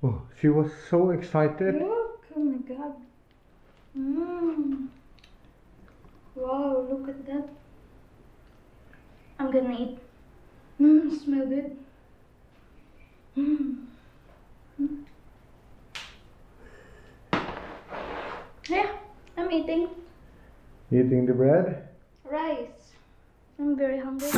Oh, she was so excited. Look, oh my god. Mmm. Wow, look at that. I'm gonna eat. Mmm, smell good. Mmm. Yeah, I'm eating Eating the bread. rice. I'm very hungry.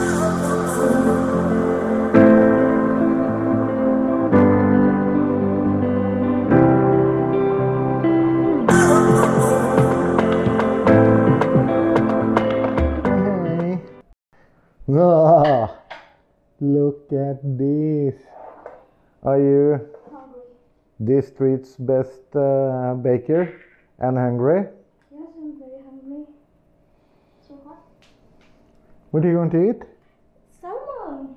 Hey. Ah, look at this. Are you Hungry. this street's best baker and hungry? Yes, I'm very hungry. So what? What are you going to eat? Salmon.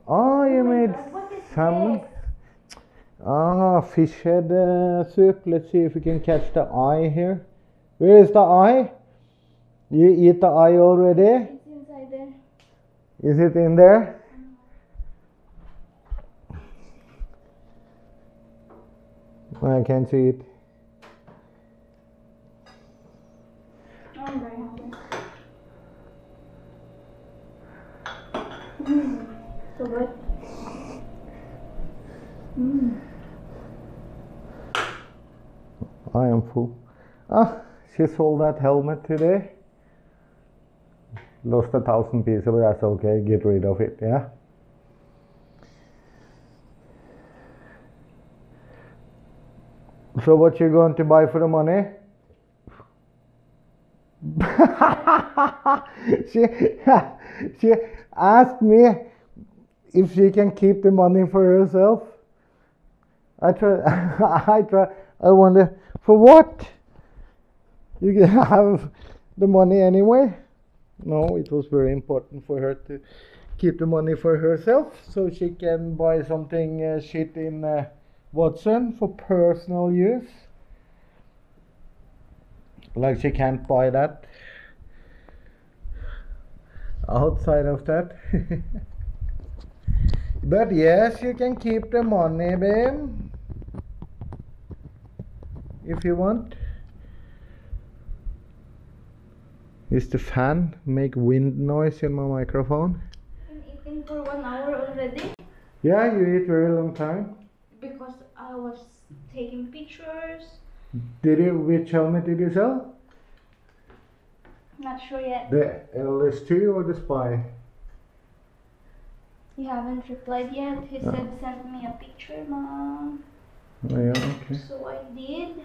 Oh, you my made God, what is salmon. this? Ah, fish head soup. Let's see if we can catch the eye here. Where is the eye? You eat the eye already? It's inside there. Is it in there? I can't see it. I'm very hungry. So good. I am full. Ah, she sold that helmet today. Lost 1,000 pieces, but that's okay. Get rid of it, yeah? So what you going to buy for the money? she, she asked me if she can keep the money for herself. I wonder, for what? You can have the money anyway. No, it was very important for her to keep the money for herself so she can buy something shit in Watson for personal use. Like she can't buy that outside of that. But yes, you can keep the money, babe, if you want. Is the fan make wind noise in my microphone? Been eating for 1 hour already Yeah, you eat very long time. because I was taking pictures. Which helmet did you sell? Not sure yet. The LS2 or the Spy? He haven't replied yet. He said send me a picture, mom. Oh yeah, okay. So I did.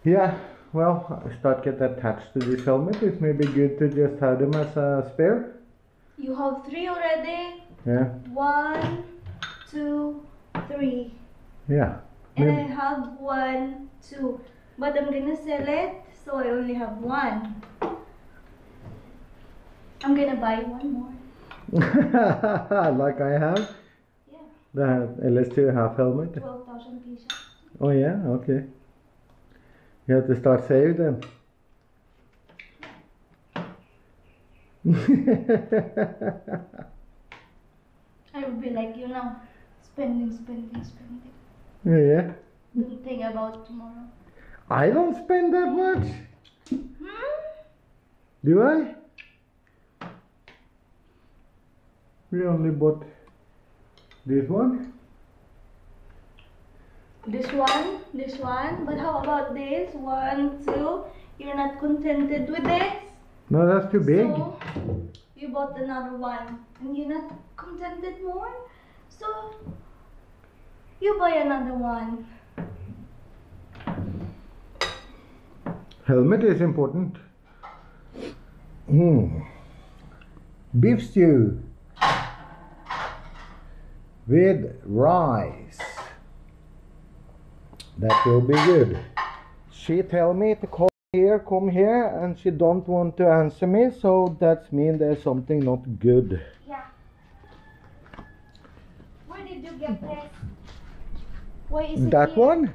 Yeah, well, start get attached to this helmet. It may be good to just have them as a spare. You have 3 already. Yeah. 1, 2, 3. Yeah. And I have 1, 2. But I'm gonna sell it, so I only have 1. I'm gonna buy 1 more. Like I have? Yeah. The LS2 half helmet? 12,000 pieces. Oh yeah, okay. You have to start saving then. I would be like you now. Spending. Yeah. Don't think about tomorrow. I don't spend that much. Do I? We only bought this one. This one. But how about this? 1, 2. You're not contented with this? No, that's too big. So, you bought another one. And you're not contented more? So, you buy another one. Helmet is important. Beef stew with rice. That will be good. She tell me to come here, and she don't want to answer me, so that means there's something not good. Yeah. Where did you get this? Why is it That here? one?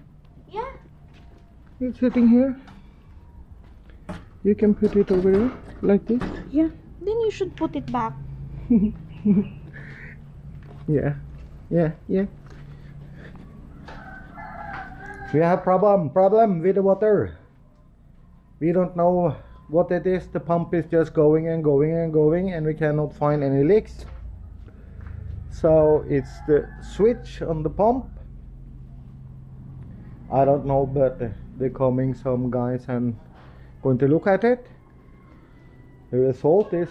Yeah. It's sitting here. You can put it over there, like this. Yeah. Then you should put it back. Yeah. We have problem with the water. We don't know what it is. The pump is just going and going and going, and we cannot find any leaks. So it's the switch on the pump. I don't know, but they're coming some guys and going to look at it. The result is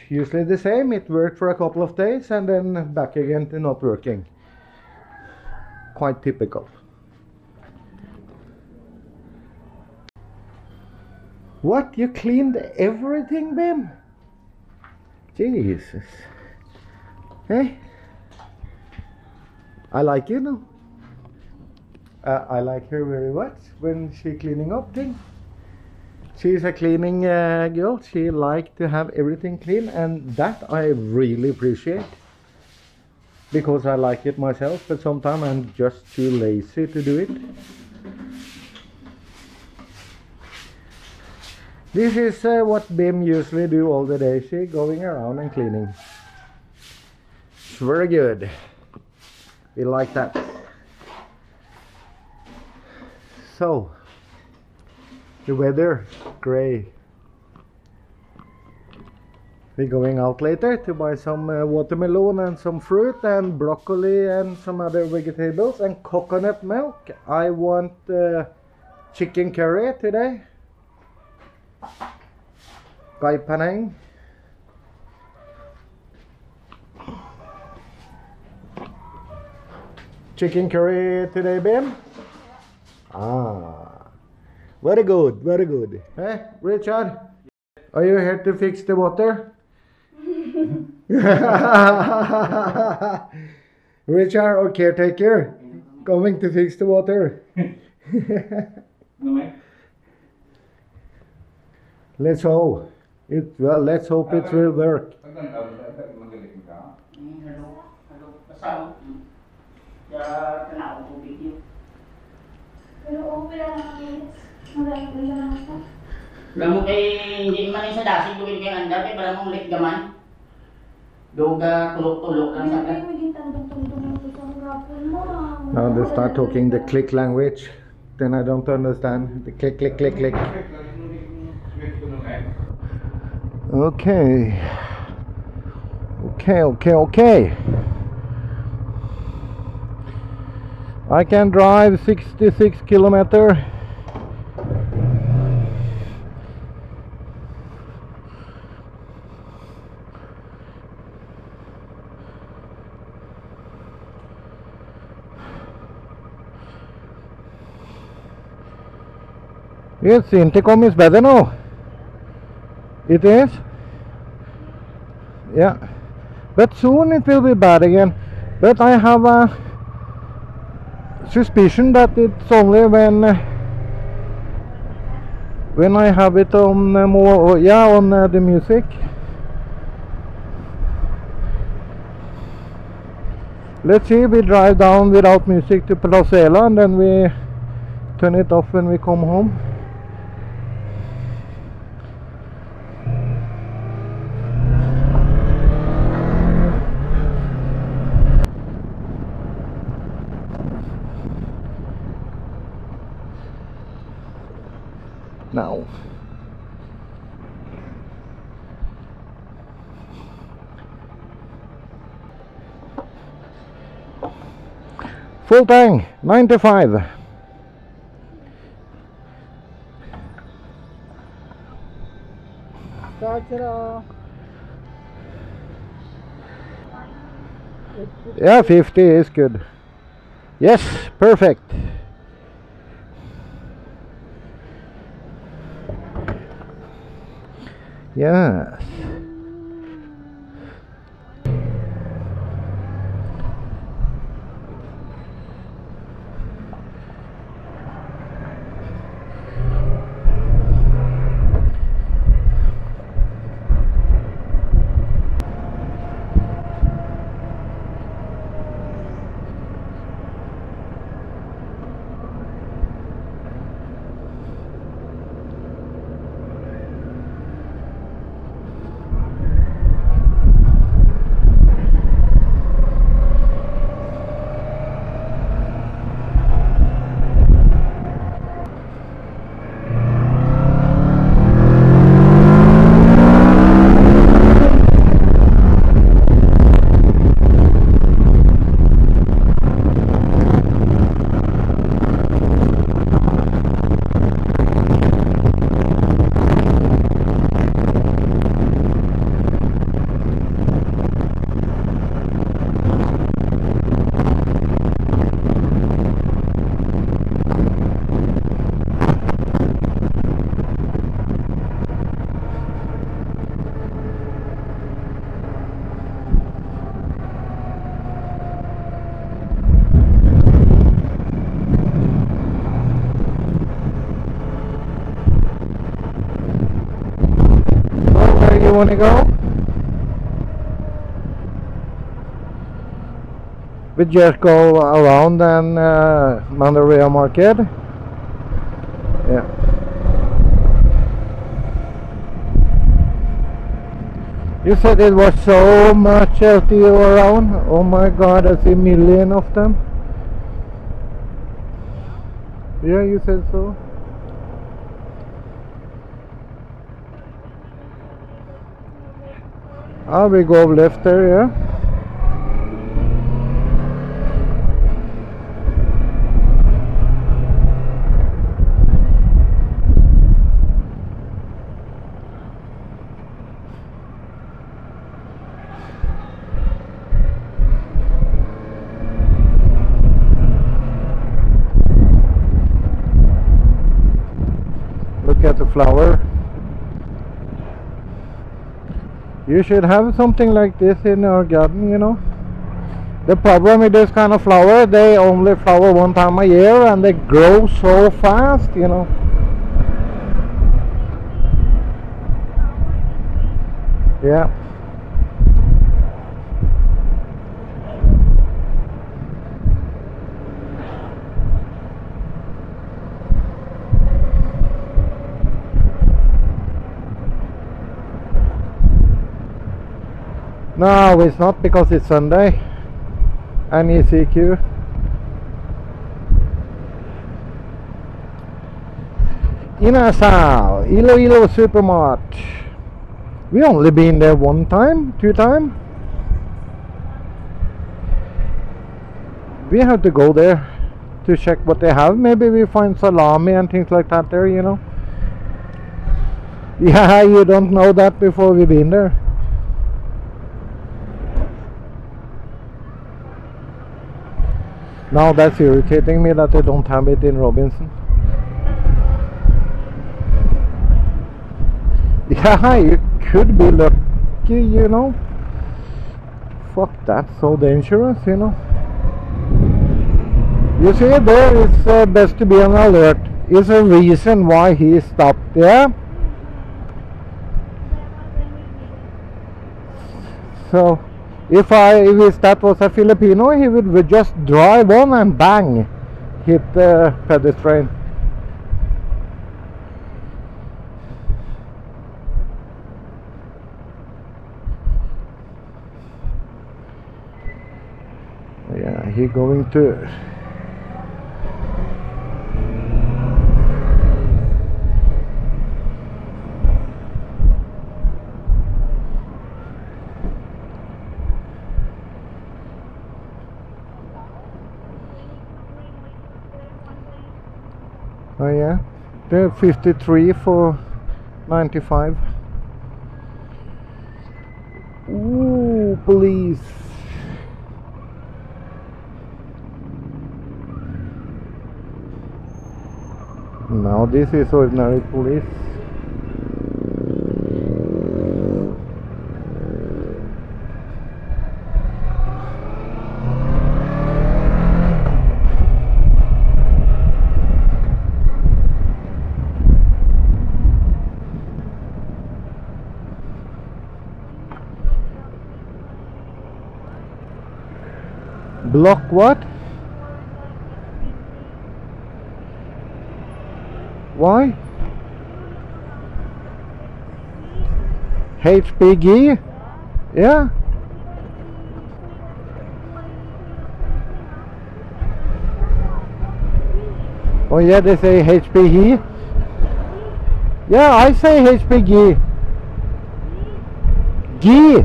usually the same. It worked for a couple of days and then back again to not working. Quite typical. What? You cleaned everything, Bim? Jesus. Hey? I like you now. I like her very much when she cleaning up things. She's a cleaning girl. She likes to have everything clean, and that I really appreciate. Because I like it myself, but sometimes I'm just too lazy to do it. This is what Bim usually do all the day. She going around and cleaning. It's very good. We like that. So, the weather, gray. We're going out later to buy some watermelon and some fruit and broccoli and some other vegetables and coconut milk. I want chicken curry today. Gai panang. Chicken curry today, Bim? Ah, very good, very good. Hey, Richard, are you here to fix the water? Richard, or caretaker, coming to fix the water. Let's hope it. Well, let's hope it will work. Pero okay lang naman. Magaling lang ako. Kamu kay hindi man sa dasi duwin kay anda kay para mong lit gaman. Doga tulok-tulok lang sa kan. Maging tandong-tandong mo sa hapon mo. Now they start talking the click language. Then I don't understand the click, click, click, click. Okay. Okay. I can drive 66 kilometers. Yes, intercom is better now. It is? Yeah. But soon it will be bad again. But I have a suspicion that it's only when I have it on more, yeah, on the music. Let's see, we drive down without music to Placela and then we turn it off when we come home. Now full tank 95. Yeah, 50 is good. Yes, perfect. Yes. wanna go? We just go around and Mandaria Market. Yeah. You said it was so much LTO around. Oh my god, I see a million of them. Yeah, you said so. Ah, we go left there, yeah. Look at the flower. You should have something like this in your garden, you know. The problem with this kind of flower, they only flower one time a year and they grow so fast, you know. Yeah. No, it's not because it's Sunday and ECQ. Inasal, Iloilo Supermart. We only been there one time, two times. We have to go there to check what they have. Maybe we find salami and things like that there, you know. Yeah, you don't know that before we've been there. Now that's irritating me that they don't have it in Robinson. Yeah, you could be lucky, you know. Fuck, that's so dangerous, you know. You see, there it's best to be on alert. Is a reason why he stopped there. So if that was a Filipino, he would just drive on and bang, hit the pedestrian. Yeah, he going to. Oh yeah, they're 53 for 95. Ooh, police. Now this is ordinary police. Block what? Why? HPG? Yeah. Oh yeah, they say HPG. Yeah, I say HPG. G.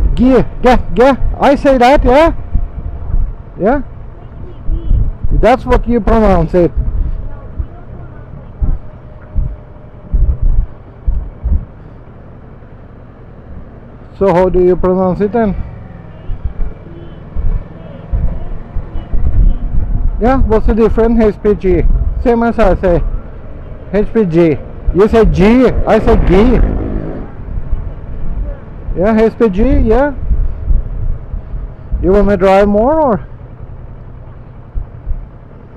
I say that, yeah. Yeah. That's what you pronounce it. So how do you pronounce it then? Yeah, what's the difference? HPG. Same as I say. HPG. You say G, I say G. Yeah, HPG, yeah. You want to drive more or?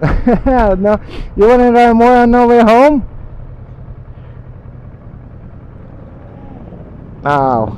No, you want to drive more on the way home? Ow.